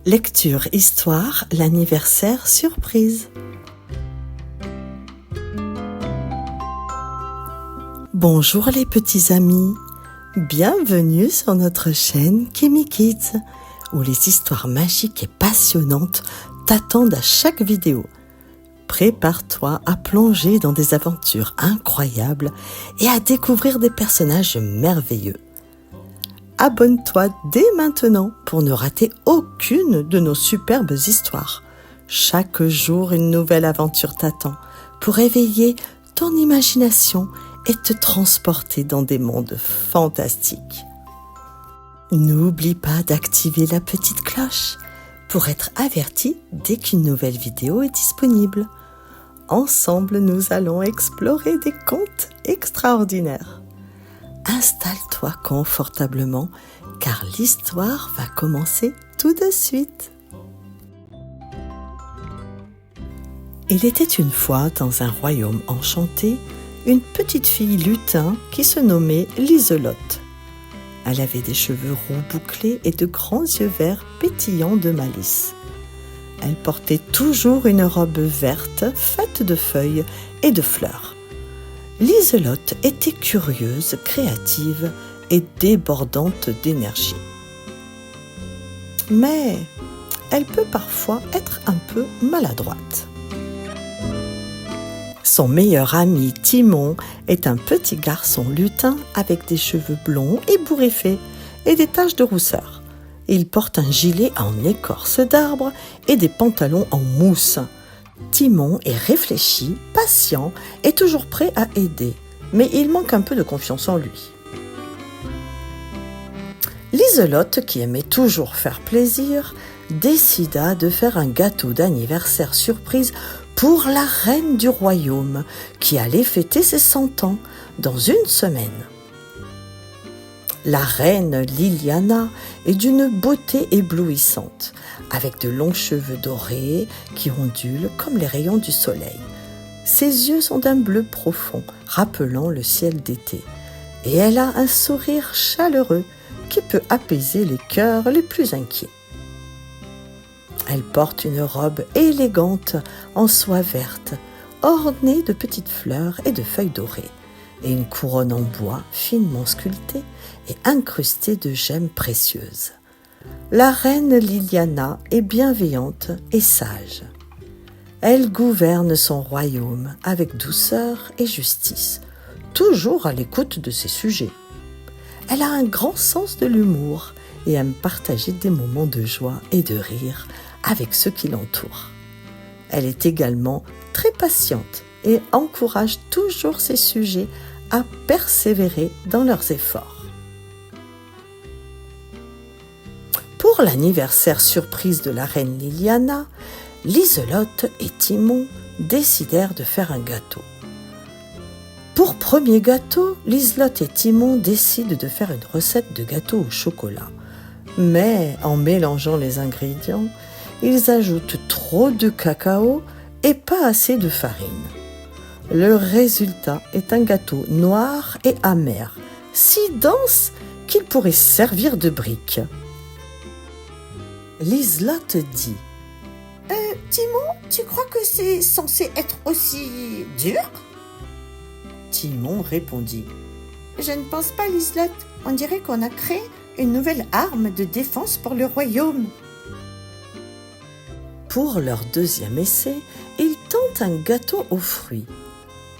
Lecture Histoire, l'anniversaire surprise. Bonjour les petits amis, bienvenue sur notre chaîne Kimi Kids, où les histoires magiques et passionnantes t'attendent à chaque vidéo. Prépare-toi à plonger dans des aventures incroyables et à découvrir des personnages merveilleux. Abonne-toi dès maintenant pour ne rater aucune de nos superbes histoires. Chaque jour, une nouvelle aventure t'attend pour éveiller ton imagination et te transporter dans des mondes fantastiques. N'oublie pas d'activer la petite cloche pour être averti dès qu'une nouvelle vidéo est disponible. Ensemble, nous allons explorer des contes extraordinaires. Installe-toi confortablement car l'histoire va commencer tout de suite. Il était une fois dans un royaume enchanté une petite fille lutin qui se nommait Liselotte. Elle avait des cheveux roux bouclés et de grands yeux verts pétillants de malice. Elle portait toujours une robe verte faite de feuilles et de fleurs. Liselotte était curieuse, créative et débordante d'énergie. Mais elle peut parfois être un peu maladroite. Son meilleur ami Timon est un petit garçon lutin avec des cheveux blonds ébouriffés et des taches de rousseur. Il porte un gilet en écorce d'arbre et des pantalons en mousse. Timon est réfléchi, patient et toujours prêt à aider, mais il manque un peu de confiance en lui. Liselotte, qui aimait toujours faire plaisir, décida de faire un gâteau d'anniversaire surprise pour la reine du royaume, qui allait fêter ses 100 ans dans une semaine. La reine Liliana est d'une beauté éblouissante, avec de longs cheveux dorés qui ondulent comme les rayons du soleil. Ses yeux sont d'un bleu profond, rappelant le ciel d'été, et elle a un sourire chaleureux qui peut apaiser les cœurs les plus inquiets. Elle porte une robe élégante en soie verte, ornée de petites fleurs et de feuilles dorées, et une couronne en bois finement sculptée et incrustée de gemmes précieuses. La reine Liliana est bienveillante et sage. Elle gouverne son royaume avec douceur et justice, toujours à l'écoute de ses sujets. Elle a un grand sens de l'humour et aime partager des moments de joie et de rire avec ceux qui l'entourent. Elle est également très patiente et encourage toujours ses sujets à persévérer dans leurs efforts. Pour l'anniversaire surprise de la reine Liliana, Liselotte et Timon décidèrent de faire un gâteau. Pour premier gâteau, Liselotte et Timon décident de faire une recette de gâteau au chocolat. Mais en mélangeant les ingrédients, ils ajoutent trop de cacao et pas assez de farine. Le résultat est un gâteau noir et amer, si dense qu'il pourrait servir de brique. Liselotte dit « Timon, tu crois que c'est censé être aussi dur ?» Timon répondit « Je ne pense pas, Liselotte. On dirait qu'on a créé une nouvelle arme de défense pour le royaume. » Pour leur deuxième essai, ils tentent un gâteau aux fruits.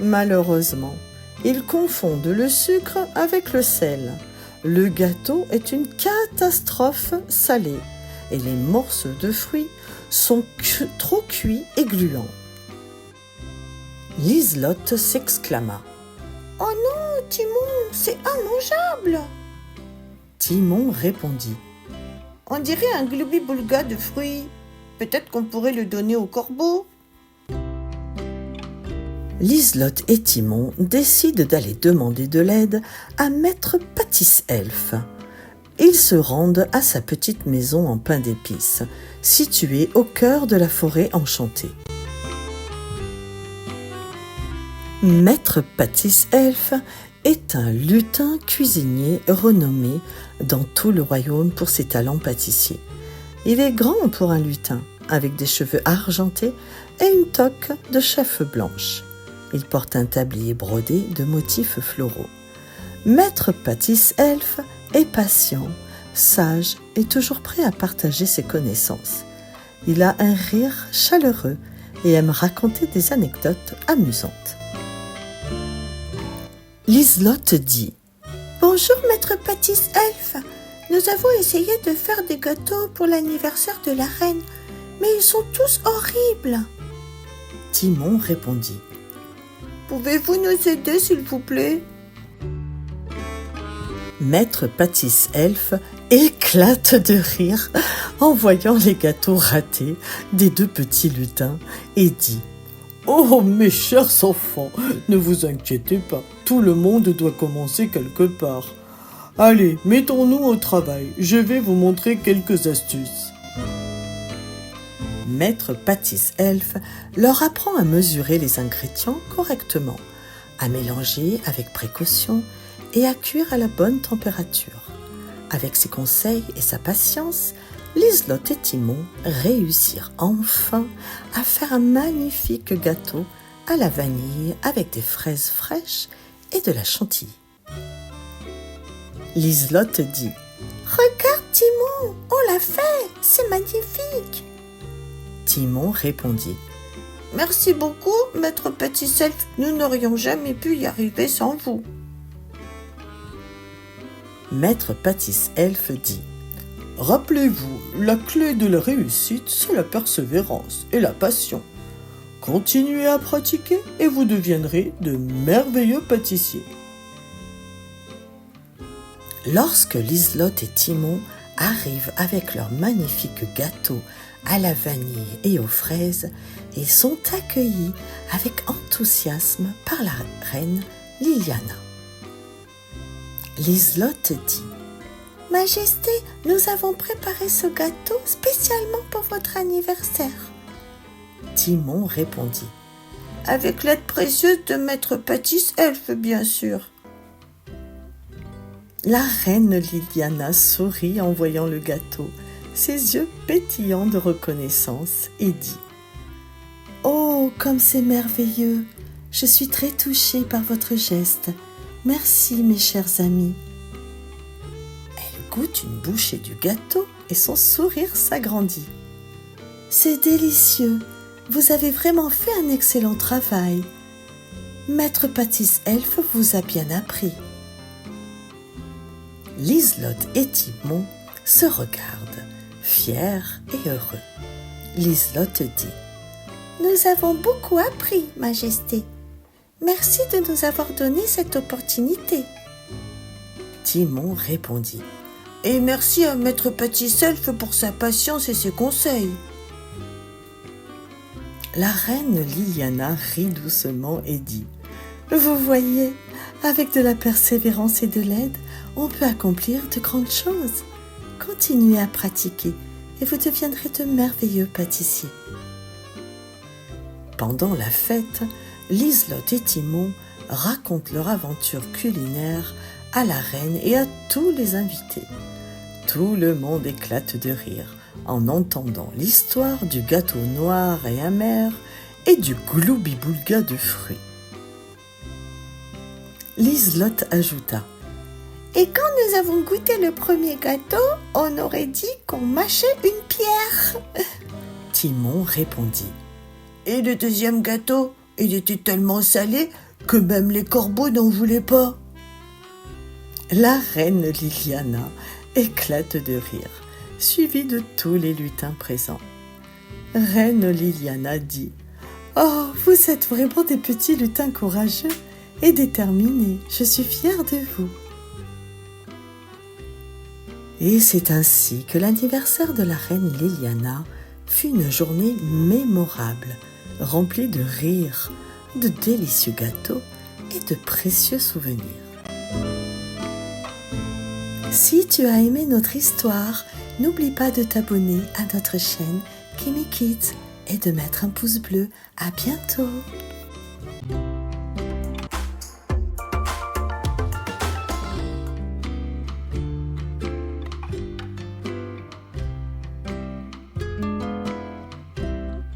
Malheureusement, ils confondent le sucre avec le sel. Le gâteau est une catastrophe salée et les morceaux de fruits sont trop cuits et gluants. Liselotte s'exclama « Oh non, Timon, c'est immangeable !» Timon répondit « On dirait un gloubi-boulga de fruits. Peut-être qu'on pourrait le donner au corbeau. » Liselotte et Timon décident d'aller demander de l'aide à Maître Pâtisse-Elfe. Ils se rendent à sa petite maison en pain d'épices, située au cœur de la forêt enchantée. Maître Pâtisse-Elfe est un lutin cuisinier renommé dans tout le royaume pour ses talents pâtissiers. Il est grand pour un lutin, avec des cheveux argentés et une toque de chèvre blanche. Il porte un tablier brodé de motifs floraux. Maître Pâtisse-Elfe est patient, sage et toujours prêt à partager ses connaissances. Il a un rire chaleureux et aime raconter des anecdotes amusantes. Liselotte dit : « Bonjour Maître Pâtisse-Elfe. Nous avons essayé de faire des gâteaux pour l'anniversaire de la reine, mais ils sont tous horribles. » Timon répondit : « Pouvez-vous nous aider s'il vous plaît ?» Maître Pâtisse-Elfe éclate de rire en voyant les gâteaux ratés des deux petits lutins et dit : « Oh, mes chers enfants, ne vous inquiétez pas, tout le monde doit commencer quelque part. Allez, mettons-nous au travail, je vais vous montrer quelques astuces. » Maître Pâtisse-Elfe leur apprend à mesurer les ingrédients correctement, à mélanger avec précaution et à cuire à la bonne température. Avec ses conseils et sa patience, Liselotte et Timon réussirent enfin à faire un magnifique gâteau à la vanille avec des fraises fraîches et de la chantilly. Liselotte dit : « Regarde Timon, on l'a fait, c'est magnifique !» Timon répondit : « Merci beaucoup, Maître Pâtisse-Elfe, nous n'aurions jamais pu y arriver sans vous. » Maître Pâtisse-Elfe dit : « Rappelez-vous, la clé de la réussite, c'est la persévérance et la passion. Continuez à pratiquer et vous deviendrez de merveilleux pâtissiers. » Lorsque Liselotte et Timon arrivent avec leur magnifique gâteau à la vanille et aux fraises, ils sont accueillis avec enthousiasme par la reine Liliana. Liselotte dit : « Majesté, nous avons préparé ce gâteau spécialement pour votre anniversaire. » Timon répondit : « Avec l'aide précieuse de Maître Pâtisse-Elfe, bien sûr. » La reine Liliana sourit en voyant le gâteau, ses yeux pétillants de reconnaissance, et dit : « Oh, comme c'est merveilleux! Je suis très touchée par votre geste. Merci, mes chers amis. » Elle goûte une bouchée du gâteau et son sourire s'agrandit. « C'est délicieux! Vous avez vraiment fait un excellent travail. Maître Pâtisse-Elfe vous a bien appris. » Liselotte et Timon se regardent, fiers et heureux. Liselotte dit : « Nous avons beaucoup appris, Majesté. Merci de nous avoir donné cette opportunité. » Timon répondit : « Et merci à Maître Pâtisse-Elfe pour sa patience et ses conseils. » La reine Liliana rit doucement et dit : « Vous voyez, avec de la persévérance et de l'aide, on peut accomplir de grandes choses. Continuez à pratiquer et vous deviendrez de merveilleux pâtissiers. » Pendant la fête, Liselotte et Timon racontent leur aventure culinaire à la reine et à tous les invités. Tout le monde éclate de rire en entendant l'histoire du gâteau noir et amer et du gloubi-boulga de fruits. Liselotte ajouta : « Et quand nous avons goûté le premier gâteau, on aurait dit qu'on mâchait une pierre. » Timon répondit : « Et le deuxième gâteau, il était tellement salé que même les corbeaux n'en voulaient pas. » La reine Liliana éclate de rire, suivie de tous les lutins présents. Reine Liliana dit : « Oh, vous êtes vraiment des petits lutins courageux et déterminés. Je suis fière de vous. » Et c'est ainsi que l'anniversaire de la reine Liliana fut une journée mémorable, remplie de rires, de délicieux gâteaux et de précieux souvenirs. Si tu as aimé notre histoire, n'oublie pas de t'abonner à notre chaîne Kimi Kids et de mettre un pouce bleu. À bientôt!